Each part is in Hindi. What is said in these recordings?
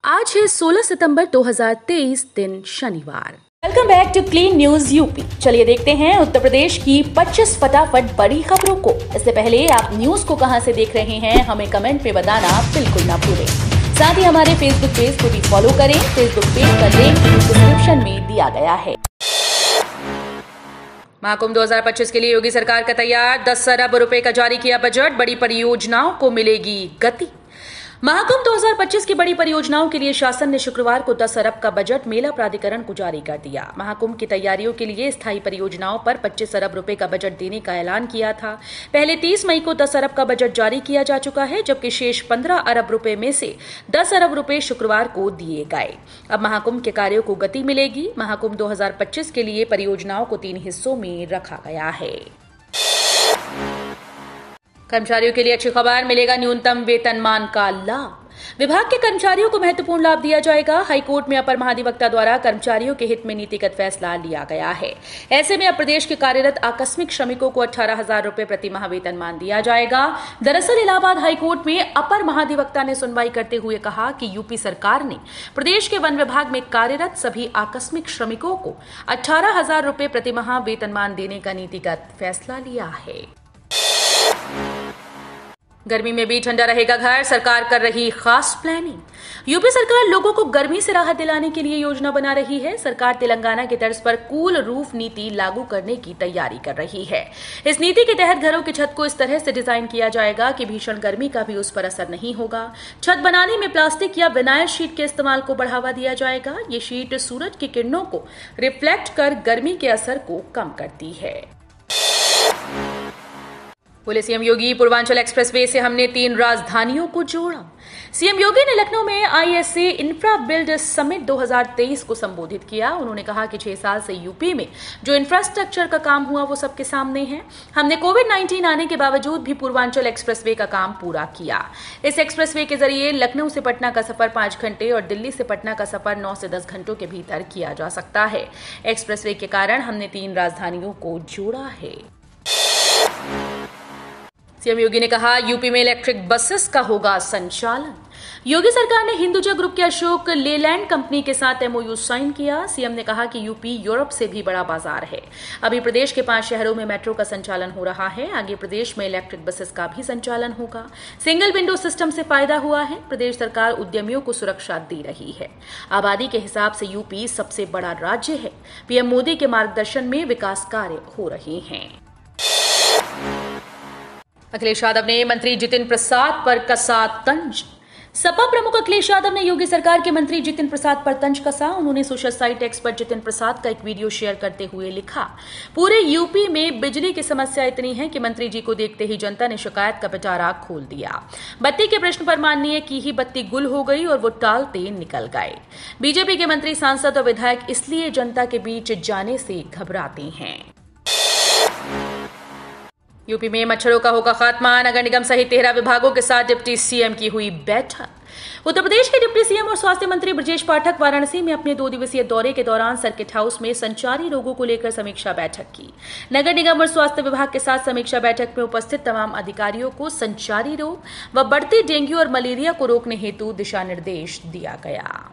आज है 16 सितंबर 2023 दिन शनिवार। Welcome back to clean news UP. चलिए देखते हैं उत्तर प्रदेश की 25 फटाफट बड़ी खबरों को। इससे पहले आप न्यूज को कहां से देख रहे हैं हमें कमेंट में बताना बिल्कुल ना भूलें। साथ ही हमारे फेसबुक पेज को भी फॉलो करें। फेसबुक पेज का लिंक डिस्क्रिप्शन में दिया गया है। महाकुंभ 2025 के लिए योगी सरकार का तैयार 10 अरब रुपए का जारी किया बजट। बड़ी परियोजनाओं को मिलेगी गति। महाकुंभ 2025 की बड़ी परियोजनाओं के लिए शासन ने शुक्रवार को 10 अरब का बजट मेला प्राधिकरण को जारी कर दिया। महाकुंभ की तैयारियों के लिए स्थायी परियोजनाओं पर 25 अरब रुपए का बजट देने का ऐलान किया था। पहले 30 मई को 10 अरब का बजट जारी किया जा चुका है, जबकि शेष 15 अरब रुपए में से 10 अरब रुपए शुक्रवार को दिए गए। अब महाकुंभ के कार्यों को गति मिलेगी। महाकुंभ 2025 के लिए परियोजनाओं को 3 हिस्सों में रखा गया है। कर्मचारियों के लिए अच्छी खबर, मिलेगा न्यूनतम वेतनमान का लाभ। विभाग के कर्मचारियों को महत्वपूर्ण लाभ दिया जाएगा। हाईकोर्ट में अपर महाधिवक्ता द्वारा कर्मचारियों के हित में नीतिगत फैसला लिया गया है। ऐसे में अब प्रदेश के कार्यरत आकस्मिक श्रमिकों को 18,000 रुपए प्रति माह वेतनमान दिया जाएगा। दरअसल इलाहाबाद हाईकोर्ट में अपर महाधिवक्ता ने सुनवाई करते हुए कहा कि यूपी सरकार ने प्रदेश के वन विभाग में कार्यरत सभी आकस्मिक श्रमिकों को 18,000 रुपए प्रति माह वेतनमान देने का नीतिगत फैसला लिया है। गर्मी में भी ठंडा रहेगा घर, सरकार कर रही खास प्लानिंग। यूपी सरकार लोगों को गर्मी से राहत दिलाने के लिए योजना बना रही है। सरकार तेलंगाना की तर्ज पर कूल रूफ नीति लागू करने की तैयारी कर रही है। इस नीति के तहत घरों की छत को इस तरह से डिजाइन किया जाएगा कि भीषण गर्मी का भी उस पर असर नहीं होगा। छत बनाने में प्लास्टिक या विनाइल शीट के इस्तेमाल को बढ़ावा दिया जाएगा। ये शीट सूरज की किरणों को रिफ्लेक्ट कर गर्मी के असर को कम करती है। बोले सीएम योगी, पूर्वांचल एक्सप्रेसवे से हमने 3 राजधानियों को जोड़ा। सीएम योगी ने लखनऊ में आईएसए इंफ्रा बिल्ड समिट 2023 को संबोधित किया। उन्होंने कहा कि 6 साल से यूपी में जो इंफ्रास्ट्रक्चर का काम हुआ वो सबके सामने है। हमने कोविड-19 आने के बावजूद भी पूर्वांचल एक्सप्रेसवे का काम पूरा किया। इस एक्सप्रेसवे के जरिए लखनऊ से पटना का सफर 5 घंटे और दिल्ली से पटना का सफर 9 से 10 घंटों के भीतर किया जा सकता है। एक्सप्रेसवे के कारण हमने 3 राजधानियों को जोड़ा है। सीएम योगी ने कहा यूपी में इलेक्ट्रिक बसेस का होगा संचालन। योगी सरकार ने हिंदुजा ग्रुप के अशोक लेलैंड कंपनी के साथ एमओयू साइन किया। सीएम ने कहा कि यूपी यूरोप से भी बड़ा बाजार है। अभी प्रदेश के 5 शहरों में मेट्रो का संचालन हो रहा है। आगे प्रदेश में इलेक्ट्रिक बसेस का भी संचालन होगा। सिंगल विंडो सिस्टम से फायदा हुआ है। प्रदेश सरकार उद्यमियों को सुरक्षा दे रही है। आबादी के हिसाब से यूपी सबसे बड़ा राज्य है। पीएम मोदी के मार्गदर्शन में विकास कार्य हो रहे हैं। अखिलेश यादव ने मंत्री जितिन प्रसाद पर कसा तंज। सपा प्रमुख अखिलेश यादव ने योगी सरकार के मंत्री जितिन प्रसाद पर तंज कसा। उन्होंने सोशल साइट एक्स पर जितिन प्रसाद का एक वीडियो शेयर करते हुए लिखा, पूरे यूपी में बिजली की समस्या इतनी है कि मंत्री जी को देखते ही जनता ने शिकायत का पिटारा खोल दिया। बत्ती के प्रश्न पर माननीय की ही बत्ती गुल हो गई और वो टालते निकल गए। बीजेपी के मंत्री, सांसद और विधायक इसलिए जनता के बीच जाने से घबराते हैं। यूपी में मच्छरों का होगा खात्मा। नगर निगम सहित 13 विभागों के साथ डिप्टी सीएम की हुई बैठक। उत्तर प्रदेश के डिप्टी सीएम और स्वास्थ्य मंत्री ब्रजेश पाठक वाराणसी में अपने 2 दिवसीय दौरे के दौरान सर्किट हाउस में संचारी रोगों को लेकर समीक्षा बैठक की। नगर निगम और स्वास्थ्य विभाग के साथ समीक्षा बैठक में उपस्थित तमाम अधिकारियों को संचारी रोग व बढ़ती डेंगू और मलेरिया को रोकने हेतु दिशा निर्देश दिया गया।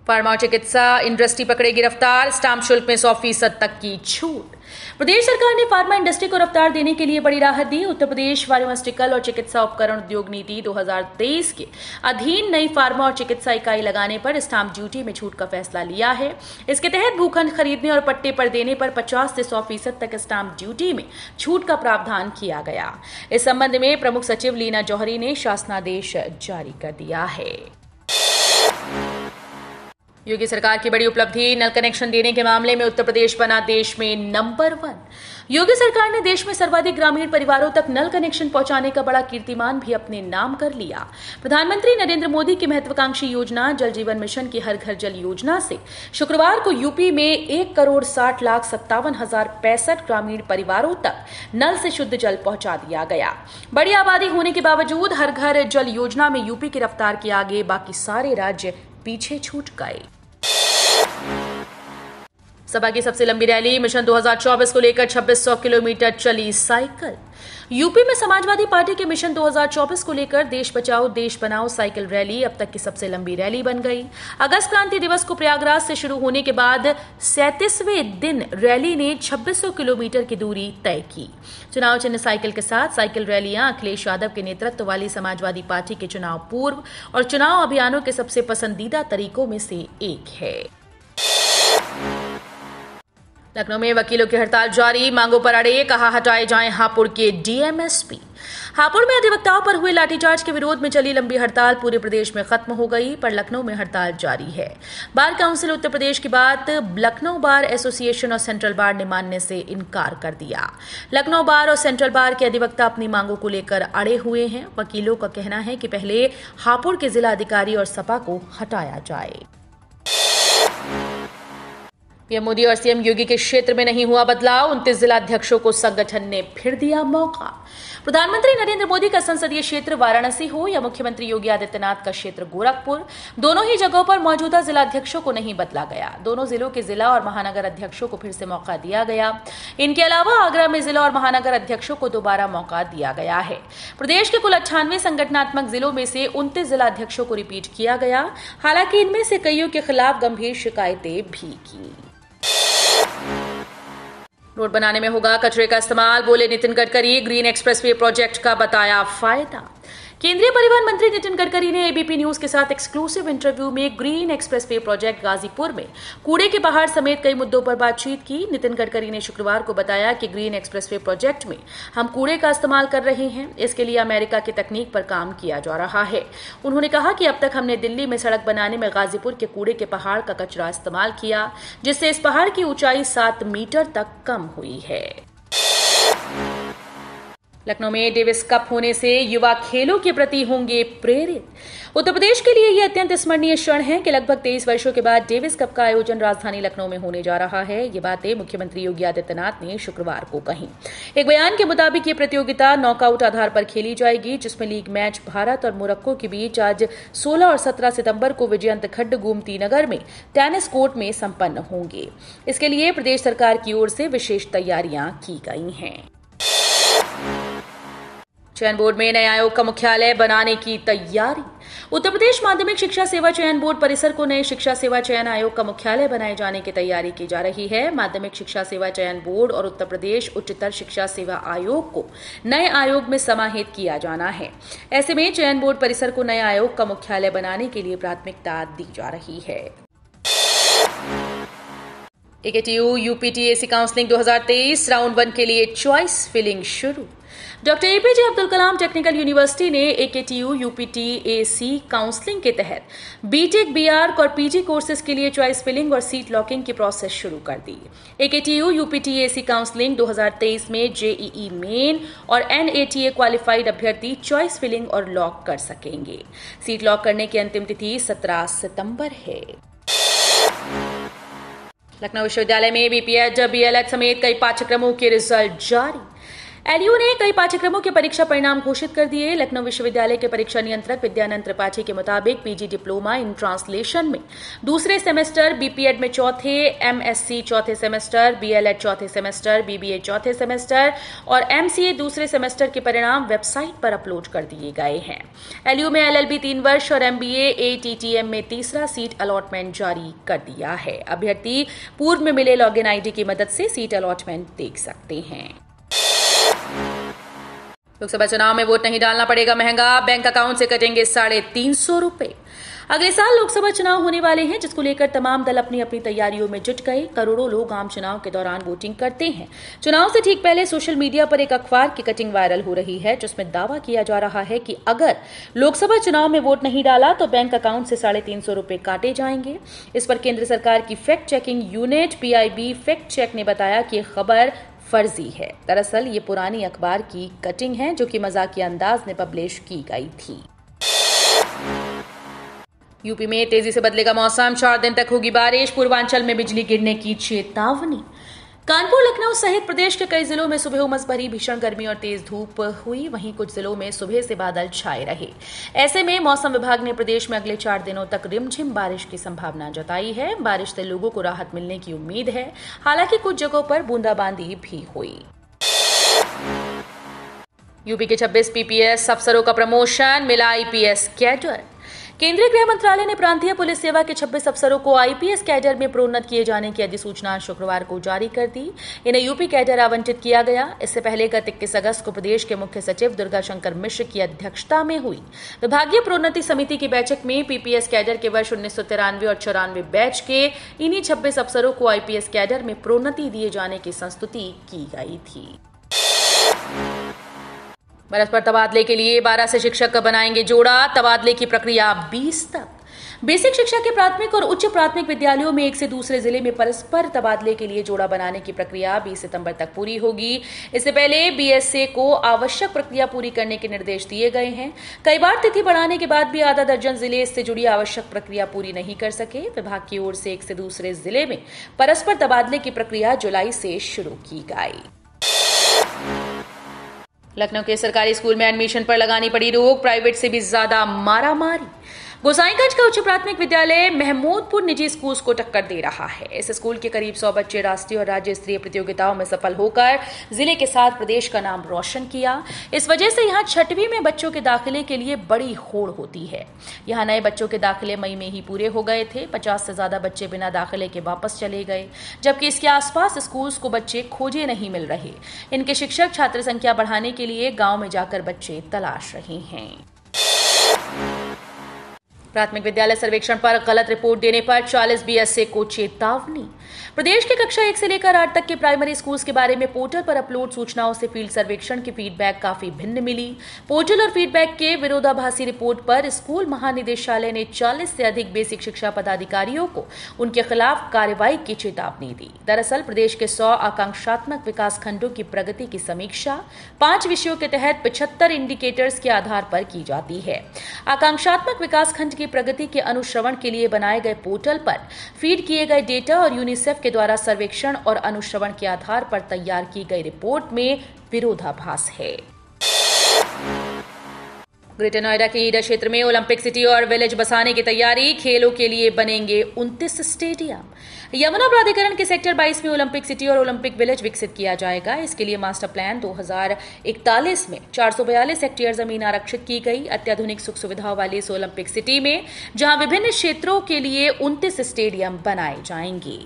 फार्मा और चिकित्सा इंडस्ट्री पकड़े गिरफ्तार। स्टाम्प शुल्क में 100% तक की छूट। प्रदेश सरकार ने फार्मा इंडस्ट्री को रफ्तार देने के लिए बड़ी राहत दी। उत्तर प्रदेश फार्मास्यूटिकल और चिकित्सा उपकरण उद्योग नीति 2023 के अधीन नई फार्मा और चिकित्सा इकाई लगाने पर स्टाम्प ड्यूटी में छूट का फैसला लिया है। इसके तहत भूखंड खरीदने और पट्टे पर देने पर 50 से 100% तक स्टाम्प ड्यूटी में छूट का प्रावधान किया गया। इस संबंध में प्रमुख सचिव लीना जौहरी ने शासनादेश जारी कर दिया है। योगी सरकार की बड़ी उपलब्धि, नल कनेक्शन देने के मामले में उत्तर प्रदेश बना देश में नंबर 1। योगी सरकार ने देश में सर्वाधिक ग्रामीण परिवारों तक नल कनेक्शन पहुंचाने का बड़ा कीर्तिमान भी अपने नाम कर लिया। प्रधानमंत्री नरेंद्र मोदी की महत्वाकांक्षी योजना जल जीवन मिशन की हर घर जल योजना से शुक्रवार को यूपी में 1,60,57,065 ग्रामीण परिवारों तक नल से शुद्ध जल पहुंचा दिया गया। बड़ी आबादी होने के बावजूद हर घर जल योजना में यूपी की रफ्तार के आगे बाकी सारे राज्य पीछे छूट गए। सपा की सबसे लंबी रैली मिशन 2024 को लेकर 2600 किलोमीटर चली साइकिल। यूपी में समाजवादी पार्टी के मिशन 2024 को लेकर देश बचाओ देश बनाओ साइकिल रैली अब तक की सबसे लंबी रैली बन गई। अगस्त क्रांति दिवस को प्रयागराज से शुरू होने के बाद 37वें दिन रैली ने 2600 किलोमीटर की दूरी तय की। चुनाव चिन्ह साइकिल के साथ साइकिल रैलियां अखिलेश यादव के नेतृत्व वाली समाजवादी पार्टी के चुनाव पूर्व और चुनाव अभियानों के सबसे पसंदीदा तरीकों में से एक है। लखनऊ में वकीलों की हड़ताल जारी, मांगों पर अड़े, कहा हटाए जाएं हापुड़ के डीएमएसपी। हापुड़ में अधिवक्ताओं पर हुए लाठीचार्ज के विरोध में चली लंबी हड़ताल पूरे प्रदेश में खत्म हो गई, पर लखनऊ में हड़ताल जारी है। बार काउंसिल उत्तर प्रदेश की बात लखनऊ बार एसोसिएशन और सेंट्रल बार ने मानने से इनकार कर दिया। लखनऊ बार और सेंट्रल बार के अधिवक्ता अपनी मांगों को लेकर अड़े हुए हैं। वकीलों का कहना है कि पहले हापुड़ के जिला अधिकारी और सपा को हटाया जाए। पीएम मोदी और सीएम योगी के क्षेत्र में नहीं हुआ बदलाव, 29 जिलाध्यक्षों को संगठन ने फिर दिया मौका। प्रधानमंत्री नरेंद्र मोदी का संसदीय क्षेत्र वाराणसी हो या मुख्यमंत्री योगी आदित्यनाथ का क्षेत्र गोरखपुर, दोनों ही जगहों पर मौजूदा जिलाध्यक्षों को नहीं बदला गया। दोनों जिलों के जिला और महानगर अध्यक्षों को फिर से मौका दिया गया। इनके अलावा आगरा में जिला और महानगर अध्यक्षों को दोबारा मौका दिया गया है। प्रदेश के कुल 98 संगठनात्मक जिलों में से 29 जिलाध्यक्षों को रिपीट किया गया। हालांकि इनमें से कईयों के खिलाफ गंभीर शिकायतें भी की। रोड बनाने में होगा कचरे का इस्तेमाल, बोले Nitin Gadkari. Green expressway project का बताया फायदा। केंद्रीय परिवहन मंत्री नितिन गडकरी ने एबीपी न्यूज के साथ एक्सक्लूसिव इंटरव्यू में ग्रीन एक्सप्रेसवे प्रोजेक्ट गाजीपुर में कूड़े के पहाड़ समेत कई मुद्दों पर बातचीत की। नितिन गडकरी ने शुक्रवार को बताया कि ग्रीन एक्सप्रेसवे प्रोजेक्ट में हम कूड़े का इस्तेमाल कर रहे हैं। इसके लिए अमेरिका की तकनीक पर काम किया जा रहा है। उन्होंने कहा कि अब तक हमने दिल्ली में सड़क बनाने में गाजीपुर के कूड़े के पहाड़ का कचरा इस्तेमाल किया, जिससे इस पहाड़ की ऊंचाई 7 मीटर तक कम हुई है। लखनऊ में डेविस कप होने से युवा खेलों के प्रति होंगे प्रेरित। उत्तर प्रदेश के लिए यह अत्यंत स्मरणीय क्षण है कि लगभग 23 वर्षों के बाद डेविस कप का आयोजन राजधानी लखनऊ में होने जा रहा है। ये बातें मुख्यमंत्री योगी आदित्यनाथ ने शुक्रवार को कही। एक बयान के मुताबिक ये प्रतियोगिता नॉकआउट आधार पर खेली जाएगी, जिसमें लीग मैच भारत और मोरक्को के बीच आज 16 और 17 सितंबर को विजयंत खड्ड गोमती नगर में टेनिस कोर्ट में संपन्न होंगे। इसके लिए प्रदेश सरकार की ओर से विशेष तैयारियां की गई हैं। चयन बोर्ड में नए आयोग का मुख्यालय बनाने की तैयारी। उत्तर प्रदेश माध्यमिक शिक्षा सेवा चयन बोर्ड परिसर को नए शिक्षा सेवा चयन आयोग का मुख्यालय बनाए जाने की तैयारी की जा रही है। माध्यमिक शिक्षा सेवा चयन बोर्ड और उत्तर प्रदेश उच्चतर शिक्षा सेवा आयोग को नए आयोग में समाहित किया जाना है। ऐसे में चयन बोर्ड परिसर को नए आयोग का मुख्यालय बनाने के लिए प्राथमिकता दी जा रही है। एकेटीयू यूपीटीएसी काउंसलिंग 2023 राउंड 1 के लिए चॉइस फिलिंग शुरू। Doctor APJ Abdul Kalam technical university ने एकेटीयू यूपीटीएसी काउंसलिंग के तहत बीटेक, बीआर्क और पीजी कोर्सेज के लिए चॉइस फिलिंग और सीट लॉकिंग की प्रोसेस शुरू कर दी। एकेटीयू यूपीटीएसी काउंसलिंग 2023 में जेईई मेन और एनएटीए क्वालिफाइड अभ्यर्थी चॉइस फिलिंग और लॉक कर सकेंगे। सीट लॉक करने की अंतिम तिथि 17 सितंबर है। लखनऊ विश्वविद्यालय में बीपीएड, बीएलएड समेत कई पाठ्यक्रमों के रिजल्ट जारी। एलयू ने कई पाठ्यक्रमों के परीक्षा परिणाम घोषित कर दिए। लखनऊ विश्वविद्यालय के परीक्षा नियंत्रक विद्यानंद त्रिपाठी के मुताबिक पीजी डिप्लोमा इन ट्रांसलेशन में दूसरे सेमेस्टर, बीपीएड में चौथे, एमएससी चौथे सेमेस्टर, बीएलएड चौथे सेमेस्टर, बीबीए चौथे सेमेस्टर और एमसीए दूसरे सेमेस्टर के परिणाम वेबसाइट पर अपलोड कर दिए गए हैं। एलयू में एलएलबी 3 वर्ष और एमबीए एटीटीएम में तीसरा सीट अलॉटमेंट जारी कर दिया है। अभ्यर्थी पूर्व में मिले लॉगिन आईडी की मदद से सीट अलॉटमेंट देख सकते हैं। लोकसभा चुनाव में वोट नहीं डालना पड़ेगा महंगा, बैंक अकाउंट से कटेंगे 350 रुपए। अगले साल लोकसभा चुनाव होने वाले हैं, जिसको लेकर तमाम दल अपनी अपनी तैयारियों में जुट गए। करोड़ों लोग आम चुनाव के दौरान वोटिंग करते हैं। चुनाव से ठीक पहले सोशल मीडिया पर एक अखबार की कटिंग वायरल हो रही है, जिसमें दावा किया जा रहा है कि अगर लोकसभा चुनाव में वोट नहीं डाला तो बैंक अकाउंट से 350 रुपए काटे जाएंगे। इस पर केंद्र सरकार की fact checking unit PIB fact check ने बताया कि खबर फर्जी है। दरअसल ये पुरानी अखबार की कटिंग है, जो कि मजाकिया अंदाज में पब्लिश की गई थी। यूपी में तेजी से बदलेगा मौसम, 4 दिन तक होगी बारिश। पूर्वांचल में बिजली गिरने की चेतावनी। कानपुर, लखनऊ सहित प्रदेश के कई जिलों में सुबह उमस भरी भीषण गर्मी और तेज धूप हुई। वहीं कुछ जिलों में सुबह से बादल छाए रहे। ऐसे में मौसम विभाग ने प्रदेश में अगले 4 दिनों तक रिमझिम बारिश की संभावना जताई है। बारिश से लोगों को राहत मिलने की उम्मीद है। हालांकि कुछ जगहों पर बूंदाबांदी भी हुई। यूपी के 26 पीपीएस अफसरों का प्रमोशन, मिला आईपीएस कैडर। केंद्रीय गृह मंत्रालय ने प्रांतीय पुलिस सेवा के 26 अफसरों को आईपीएस कैडर में प्रोन्नत किए जाने की अधिसूचना शुक्रवार को जारी कर दी। इन्हें यूपी कैडर आवंटित किया गया। इससे पहले गत 21 अगस्त को प्रदेश के मुख्य सचिव दुर्गा शंकर मिश्र की अध्यक्षता में हुई विभागीय प्रोन्नति समिति की बैठक में पीपीएस कैडर के वर्ष 1993 और 94 बैच के इन्हीं 26 अफसरों को आईपीएस कैडर में प्रोन्नति दिए जाने की संस्तुति की गई थी। परस्पर तबादले के लिए 12 से शिक्षक बनाएंगे जोड़ा। तबादले की प्रक्रिया 20 तक। बेसिक शिक्षा के प्राथमिक और उच्च प्राथमिक विद्यालयों में एक से दूसरे जिले में परस्पर तबादले के लिए जोड़ा बनाने की प्रक्रिया 20 सितंबर तक पूरी होगी। इससे पहले बीएसए को आवश्यक प्रक्रिया पूरी करने के निर्देश दिए गए हैं। कई बार तिथि बढ़ाने के बाद भी आधा दर्जन जिले इससे जुड़ी आवश्यक प्रक्रिया पूरी नहीं कर सके। विभाग की ओर से एक से दूसरे जिले में परस्पर तबादले की प्रक्रिया जुलाई से शुरू की गई। लखनऊ के सरकारी स्कूल में एडमिशन पर लगानी पड़ी रोक, प्राइवेट से भी ज्यादा मारामारी। गोसाईगंज का उच्च प्राथमिक विद्यालय महमूदपुर निजी स्कूल को टक्कर दे रहा है। इस स्कूल के करीब 100 बच्चे राष्ट्रीय और राज्य स्तरीय प्रतियोगिताओं में सफल होकर जिले के साथ प्रदेश का नाम रोशन किया। इस वजह से यहाँ 6वीं में बच्चों के दाखिले के लिए बड़ी होड़ होती है। यहाँ नए बच्चों के दाखिले मई में ही पूरे हो गए थे। 50 से ज्यादा बच्चे बिना दाखिले के वापस चले गए, जबकि इसके आसपास स्कूल्स को बच्चे खोजे नहीं मिल रहे। इनके शिक्षक छात्र संख्या बढ़ाने के लिए गांव में जाकर बच्चे तलाश रहे हैं। प्राथमिक विद्यालय सर्वेक्षण पर गलत रिपोर्ट देने पर 40 बीएसए को चेतावनी। प्रदेश के कक्षा 1 से लेकर 8 तक के प्राइमरी स्कूल्स के बारे में पोर्टल पर अपलोड सूचनाओं से फील्ड सर्वेक्षण की फीडबैक काफी भिन्न मिली। पोर्टल और फीडबैक के विरोधाभासी रिपोर्ट पर स्कूल महानिदेशालय ने 40 से अधिक बेसिक शिक्षा पदाधिकारियों को उनके खिलाफ कार्रवाई की चेतावनी दी। दरअसल प्रदेश के 100 आकांक्षात्मक विकास खंडों की प्रगति की समीक्षा 5 विषयों के तहत 75 इंडिकेटर्स के आधार पर की जाती है। आकांक्षात्मक विकास खंड की प्रगति के अनुश्रवण के लिए बनाए गए पोर्टल पर फीड किए गए डेटा और यूनिसेफ के द्वारा सर्वेक्षण और अनुश्रवण के आधार पर तैयार की गई रिपोर्ट में विरोधाभास है। ग्रेटर नोएडा के ईडा क्षेत्र में ओलंपिक सिटी और विलेज बसाने की तैयारी। खेलों के लिए बनेंगे 29 स्टेडियम। यमुना प्राधिकरण के सेक्टर 22 में ओलंपिक सिटी और ओलंपिक विलेज विकसित किया जाएगा। इसके लिए मास्टर प्लान 2041 में 442 हेक्टेयर जमीन आरक्षित की गई। अत्याधुनिक सुख सुविधाओं वाली इस ओलंपिक सिटी में जहां विभिन्न क्षेत्रों के लिए 29 स्टेडियम बनाए जाएंगे।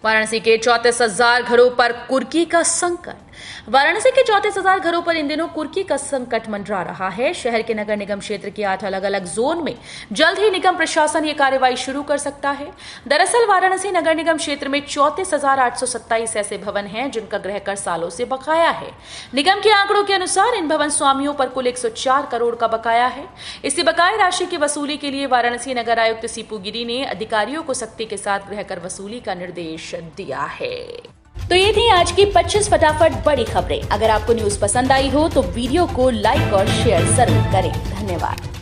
वाराणसी के 34,000 घरों पर कुर्की का संकट। वाराणसी के 34,000 घरों पर इन दिनों कुर्की का संकट मंडरा रहा है। शहर के नगर निगम क्षेत्र के 8 अलग अलग जोन में जल्द ही निगम प्रशासन ये कार्रवाई शुरू कर सकता है। दरअसल वाराणसी नगर निगम क्षेत्र में 34,827 ऐसे भवन हैं जिनका गृह कर सालों से बकाया है। निगम के आंकड़ों के अनुसार इन भवन स्वामियों पर कुल 104 करोड़ का बकाया है। इसी बकाया राशि की वसूली के लिए वाराणसी नगर आयुक्त सीपू गिरी ने अधिकारियों को सख्ती के साथ गृह कर वसूली का निर्देश दिया है। तो ये थी आज की 25 फटाफट बड़ी खबरें। अगर आपको न्यूज पसंद आई हो तो वीडियो को लाइक और शेयर जरूर करें। धन्यवाद।